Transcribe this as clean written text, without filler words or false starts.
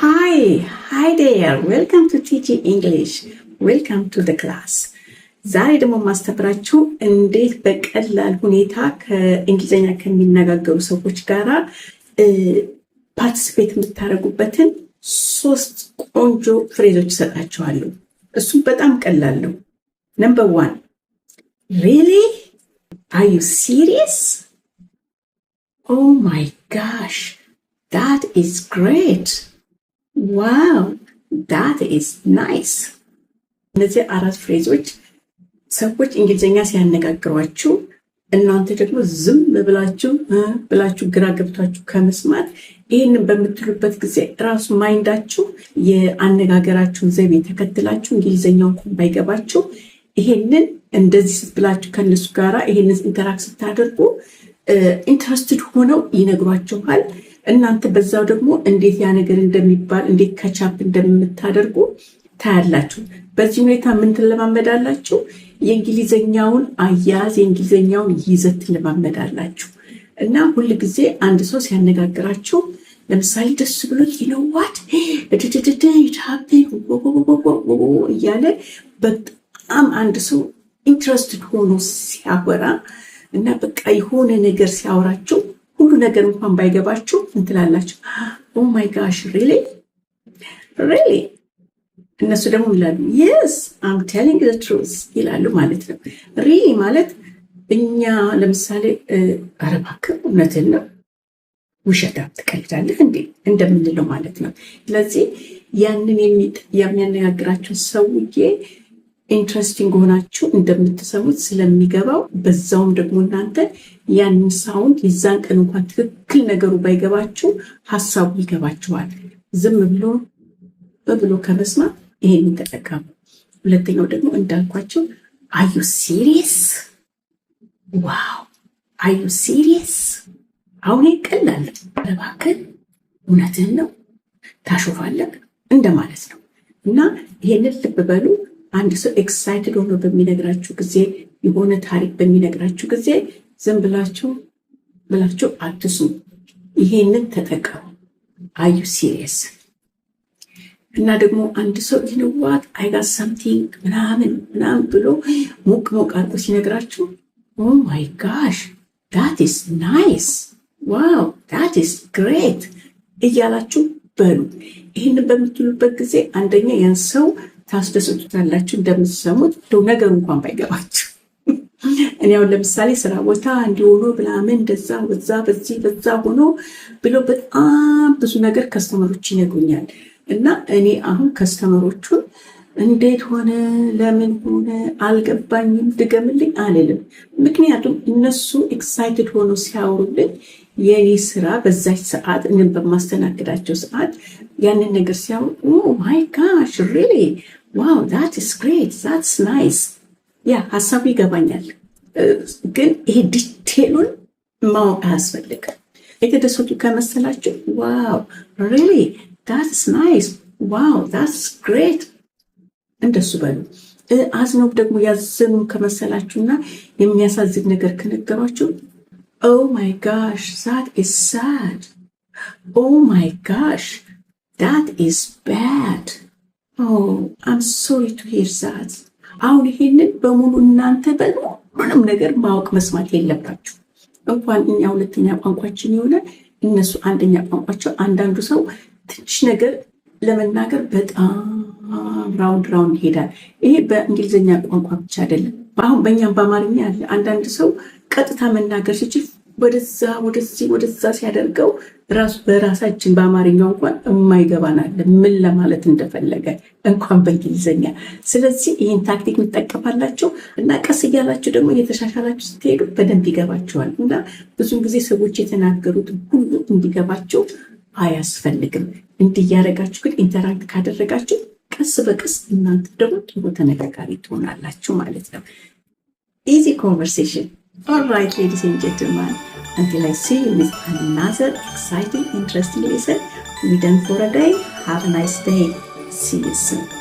Hi there. Welcome to teaching English. Welcome to the class. ዛሬ ደግሞ ማስተምራችሁ እንዴት በቀላል ሁኔታ ከእንግሊዘኛ ከሚነጋገሩ ሰዎች ጋራ ፓርቲሲፔት የምታደርጉበትን 3 ቆንጆ ፍሬዞች እሰጣችኋለሁ። እሱም በጣም ቀላል ነው። Number 1. Really? Are you serious? Oh my gosh. That is great. Wow, that is nice. እነዚህ 4 ፍሬዞች ሰዎች እንግሊዘኛ ሲያነጋግሯችሁ እናንተ ደግሞ ዝም ብላችሁ ግራ ገብታችሁ ከመስማት ይሄንን በምትሉበት ጊዜ ራሱ ማይንዳችሁ የአነጋገራችሁን ዘይቤ ተከትላችሁ እንግሊዘኛውን ባይገባችሁ ይሄንን እንደዚህ ብላችሁ ከነሱ ጋራ ይሄንን ኢንተራክት ስታደርጉ ኢንትረስትድ ሆነው ይነግሯችኋል። እናንተ በዛው ደግሞ እንዴት ያ ነገር እንደሚባል እንዴት ከቻፕ እንደምታደርጉ ታያላችሁ። በዚህ ሁኔታ ምን ትለማመዳላችሁ? የእንግሊዘኛውን አያያዝ የእንግሊዘኛውን ይዘት ትለማመዳላችሁ። እና ሁል ጊዜ አንድ ሰው ሲያነጋግራችሁ ለምሳሌ ደስ ብሎት ይነዋት እያለ በጣም አንድ ሰው ኢንትረስትድ ሆኖ ሲያወራ እና በቃ የሆነ ነገር ሲያወራችሁ ሁሉ ነገር እንኳን ባይገባችሁ እንትላላችሁ ኦ ማይ ጋሽ ሪሊ እነሱ ደግሞ ይላሉ yes I'm telling the truth ይላሉ ማለት ነው። ሪሊ ማለት እኛ ለምሳሌ ኧረ እባክህ እውነትን ነው ውሸታም ትቀልዳለህ እንዴ እንደምንለው ማለት ነው። ስለዚህ ያንን የሚያነጋግራችሁ ሰውዬ ኢንትረስቲንግ ሆናችሁ እንደምትሰሙት ስለሚገባው በዛውም ደግሞ እናንተ ያንን ሳውንድ የዛን ቀን እንኳን ትክክል ነገሩ ባይገባችሁ ሐሳቡ ይገባችኋል። ዝም ብሎ ከመስማት ይሄንን ተጠቀሙ። ሁለተኛው ደግሞ እንዳልኳችሁ are you serious? wow are you serious? አሁን ይቀላል እባክህ እውነትህን ነው ታሾፋለህ እንደማለት ነው። እና ይሄንን ልብ በሉ። አንድ ሰው ኤክሳይትድ ሆኖ በሚነግራችሁ ጊዜ የሆነ ታሪክ በሚነግራችሁ ጊዜ ዝም ብላችሁ አትስሙ። ይሄንን ተጠቀሙ። are you serious? እና ደግሞ አንድ ሰው ይነዋት I got something ምናምን ብሎ ሞቅ አድርጎ ሲነግራችሁ oh my gosh that is nice, wow that is great እያላችሁ በሉ። ይሄንን በምትሉበት ጊዜ አንደኛ ያን ሰው ታስደስቱታላችሁ እንደምትሰሙት ነገሩ እንኳን ባይገባችሁ። እኔ አሁን ለምሳሌ ስራ ቦታ እንዲሆኑ ብላምን በዛ ሆኖ ብሎ በጣም ብዙ ነገር ከስተመሮች ይነግሩኛል። እና እኔ አሁን ከስተመሮቹን እንዴት ሆነ ለምን ሆነ አልገባኝም ድገምልኝ አልልም። ምክንያቱም እነሱ ኤክሳይትድ ሆኖ ሲያወሩልኝ የኔ ስራ በዛች ሰዓት እኔም በማስተናግዳቸው ሰዓት ያንን ነገር ሲያወሩ ኦ ማይ ጋሽ ሪሊ ዋው that is great that's nice ያ ሐሳቡ ይገባኛል። ግን ይሄ ዲቴሉን ማወቅ አያስፈልግም። የተደሰቱ ከመሰላችሁ ዋው ሪሊ that's nice wow that's great እንደሱ በሉ። አዝነው ደግሞ ያዘኑ ከመሰላችሁና የሚያሳዝን ነገር ከነገሯችሁ oh my gosh that is sad, oh my gosh that is bad, oh I'm sorry to hear that። አሁን ይሄንን በሙሉ እናንተ ምንም ነገር ማወቅ መስማት የለባችሁ። እንኳን እኛ ሁለተኛ ቋንቋችን የሆነ እነሱ አንደኛ ቋንቋቸው አንዳንዱ ሰው ትንሽ ነገር ለመናገር በጣም ራውንድ ይሄዳል። ይሄ በእንግሊዘኛ ቋንቋ ብቻ አይደለም። አሁን በእኛም በአማርኛ አለ። አንዳንድ ሰው ቀጥታ መናገር ሲችል ወደዛ ሲያደርገው ራሱ በራሳችን በአማርኛው እንኳን የማይገባናል ምን ለማለት እንደፈለገ እንኳን በእንግሊዘኛ። ስለዚህ ይህን ታክቲክ እንጠቀማላችሁ እና ቀስ እያላችሁ ደግሞ እየተሻሻላችሁ ስትሄዱ በደንብ ይገባችኋል። እና ብዙን ጊዜ ሰዎች የተናገሩት ሁሉ እንዲገባቸው አያስፈልግም። እንዲያረጋችሁ ግን ኢንተራክት ካደረጋችሁ ቀስ በቀስ እናንተ ደግሞ ጥሩ ተነጋጋሪ ትሆናላችሁ ማለት ነው። easy conversation. All right, ladies and gentlemen, until I see you with another exciting, interesting lesson, we done for a day. Have a nice day. See you soon.